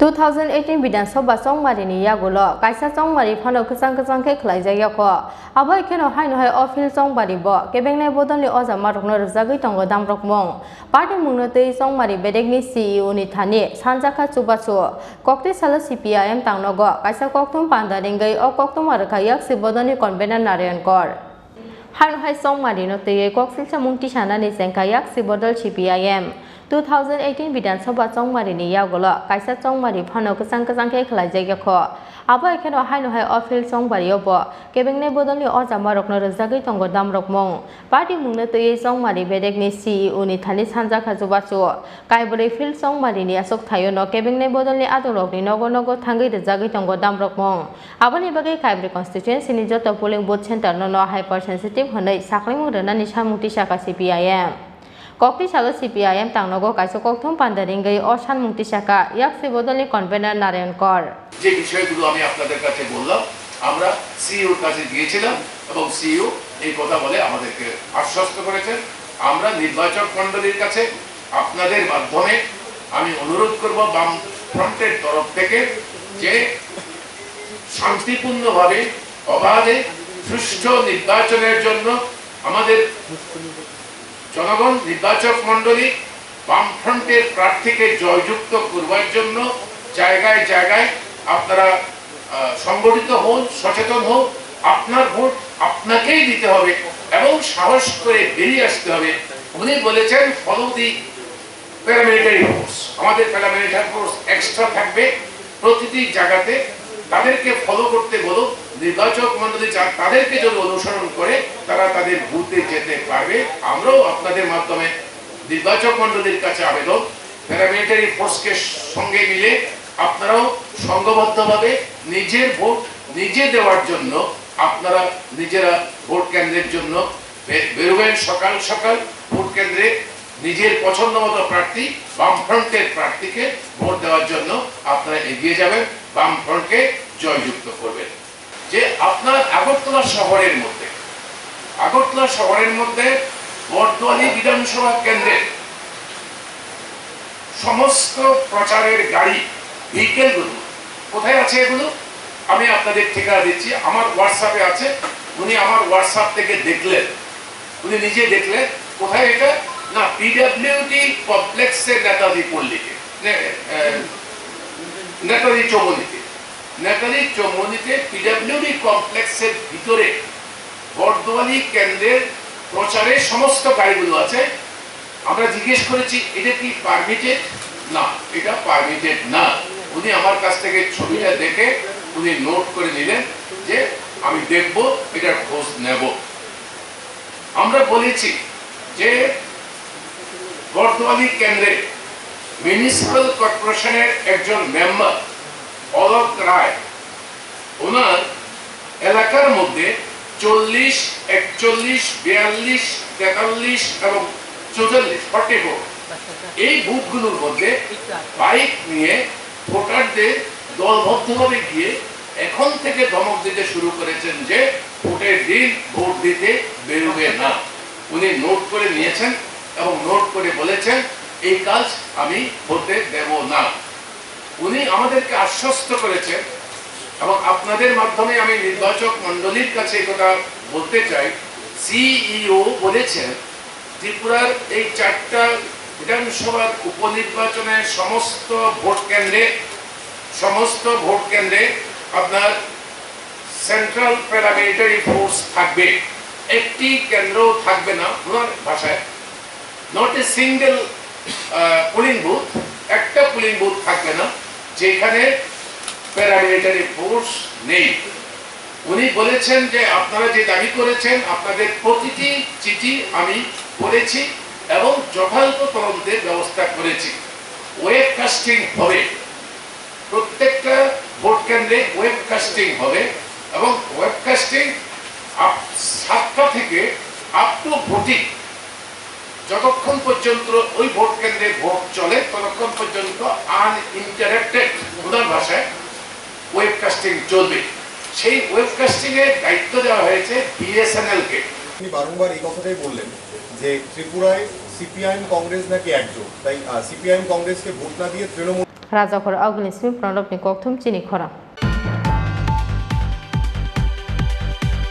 2018 বিধানসভা Chongbario yagulo kaisa Chongbario phano khsang khe Khlaijakmani abo ekheno Haino hai ofil Chongbario bo kebengnai Bodol ni ojama rokno rojagui tongo damrokmung party mungno tei Chongbario bedekni CEO ni thani Sanjakha chubachu Koksilsamung CPIM tangnogo kaisa koktum pandaringai o koktum arkha Yaksi Bodol ni convener Naryankor Haino hai Chongbario no tei Koksilsamung tisana ni sengkha Yaksi Bodol CPIM 2018 বিধানসভা Chongbario yagulo kaisa Chongbario phano khsang khe Khlaijakmani abo ekheno Haino hai ofil Chongbario bo kebengnai Bodol ni ojama rokno rojagui tongo damrokmung party mungno tei Chongbario bedekni CEO ni thani Sanjakha chubachu kaibori fil Chongbario ni asok thayo no kebengnai Bodol ni adorokni nogo thangui rojagui tongo damrokmung aboni bagai kaibori constituency ni joto polling booth center no hypersensitive honai saklingmung rwnani samung Tisakha CPIM Koksilsamung CPIM tangnogo kaisa kokthum pandaringai o samung Tisakha Yaksi Bodol ni convener Naryankor যে বিষয়গুলো আমি আপনাদের কাছে বললাম আমরা সিইওর কাছে গিয়েছিলাম এবং সিইও এই কথা বলে আমাদেরকে আশ্বস্ত করেছেন আমরা নির্বাচক মণ্ডলীর কাছে আপনাদের মাধ্যমে আমি অনুরোধ করব বাম ফ্রন্টের তরফ থেকে যে শান্তিপূর্ণভাবে অবাধে সুষ্ঠু নির্বাচনের জন্য আমাদের জনগণ নির্বাচক মণ্ডলী বাম ফ্রন্টের প্রার্থীকে জয়যুক্ত করবার জন্য জায়গায় জায়গায় আপনারা সংগঠিত হন সচেতন হন আপনার ভোট আপনাকেই দিতে হবে এবং সাহস করে বেরিয়ে আসতে হবে উনি বলেছেন ফলো দি প্যারামিলিটারি ফোর্স আমাদের প্যারামিলিটারি ফোর্স এক্সট্রা থাকবে প্রতিটি জায়গাতে তাদেরকে ফলো করতে বলো নির্বাচক মণ্ডলী তাদেরকে যদি অনুসরণ করে তারা তাদের বুথে যেতে পারবে আমরাও আপনাদের মাধ্যমে নির্বাচক মণ্ডলীর কাছে আবেদন প্যারামিলিটারি ফোর্সকে সঙ্গে মিলে আপনারাও সংঘবদ্ধভাবে নিজের ভোট নিজে দেওয়ার জন্য আপনারা নিজেরা ভোট কেন্দ্রের জন্য বেরোবেন সকাল সকাল ভোট কেন্দ্রে নিজের পছন্দমতো প্রার্থী বাম ফ্রন্টের প্রার্থীকে ভোট দেওয়ার জন্য আপনারা এগিয়ে যাবেন বাম ফ্রন্টকে জয়যুক্ত করবেন যে আপনার আগরতলা শহরের মধ্যে বর্তমানে বিধানসভা কেন্দ্রের সমস্ত প্রচারের গাড়ি ভেহিকেলগুলো কোথায় আছে এগুলো আমি আপনাদের ঠিকানা দিচ্ছি আমার হোয়াটসঅ্যাপে আছে উনি আমার হোয়াটসঅ্যাপ থেকে দেখলেন উনি নিজে দেখলেন কোথায় এটা না পিডব্লিউডি কমপ্লেক্সের নেতাজি পল্লীতে নেতাজি চৌমুনিতে পিডব্লিউডি কমপ্লেক্সের ভিতরে বর্ধমানী কেন্দ্রের প্রচারের সমস্ত গাড়িগুলো আছে আমরা জিজ্ঞেস করেছি এটা কি পারমিটেড না এটা পারমিটেড না উনি আমার কাছ থেকে ছবিটা দেখে উনি নোট করে নিলেন যে আমি দেখব এটার খোঁজ নেব আমরা বলেছি যে বর্ধমানী কেন্দ্রে মিউনিসিপ্যাল কর্পোরেশনের একজন মেম্বার অলোক রায় ওনার এলাকার মধ্যে 40, 41, 42, 43 এবং 44 এই বুথগুলোর মধ্যে বাইক নিয়ে ভোটারদের দলবদ্ধভাবে গিয়ে এখন থেকে ধমক দিতে শুরু করেছেন যে ভোটের দিন ভোট দিতে বেরোবে না উনি নোট করে নিয়েছেন এবং নোট করে বলেছেন এই কাজ আমি হতে দেব না উনি আমাদেরকে আশ্বস্ত করেছেন এবং আপনাদের মাধ্যমে আমি নির্বাচক মণ্ডলীর কাছে এই কথা বলতে চাই সিইও বলেছেন ত্রিপুরার এই 4টা বিধানসভার উপনির্বাচনের সমস্ত ভোট কেন্দ্রে আপনার সেন্ট্রাল প্যারামিলিটারি ফোর্স থাকবে একটি কেন্দ্র থাকবে না ওনার ভাষায় not a single polling booth একটা পোলিং বুথ থাকবে না যেখানে প্যারামিলিটারি ফোর্স নেই উনি বলেছেন যে আপনারা যে দাবি করেছেন আপনাদের প্রতিটি চিঠি আমি পড়েছি এবং যথাযথ তদন্তের ব্যবস্থা করেছি ওয়েবকাস্টিং হবে প্রত্যেকটা ভোট কেন্দ্রে ওয়েবকাস্টিং হবে এবং ওয়েবকাস্টিং 7টা থেকে আপ টু ভোটিং যতক্ষণ পর্যন্ত ওই ভোট কেন্দ্রে ভোট চলে ততক্ষণ পর্যন্ত আনইন্টারাপ্টেড ওনার ভাষায় ওয়েবকাস্টিং চলবে সেই ওয়েবকাস্টিং এর দায়িত্ব দেওয়া হয়েছে বিএসএনএল কে আপনি বারংবার এই কথাটাই বললেন যে ত্রিপুরায় সিপিআইএম কংগ্রেস নাকি একজোট তাই সিপিআইএম কংগ্রেসকে ভোট না দিয়ে তৃণমূল রাজাখর আগুলিসমি প্রণবনি ককথুম চিনি খরা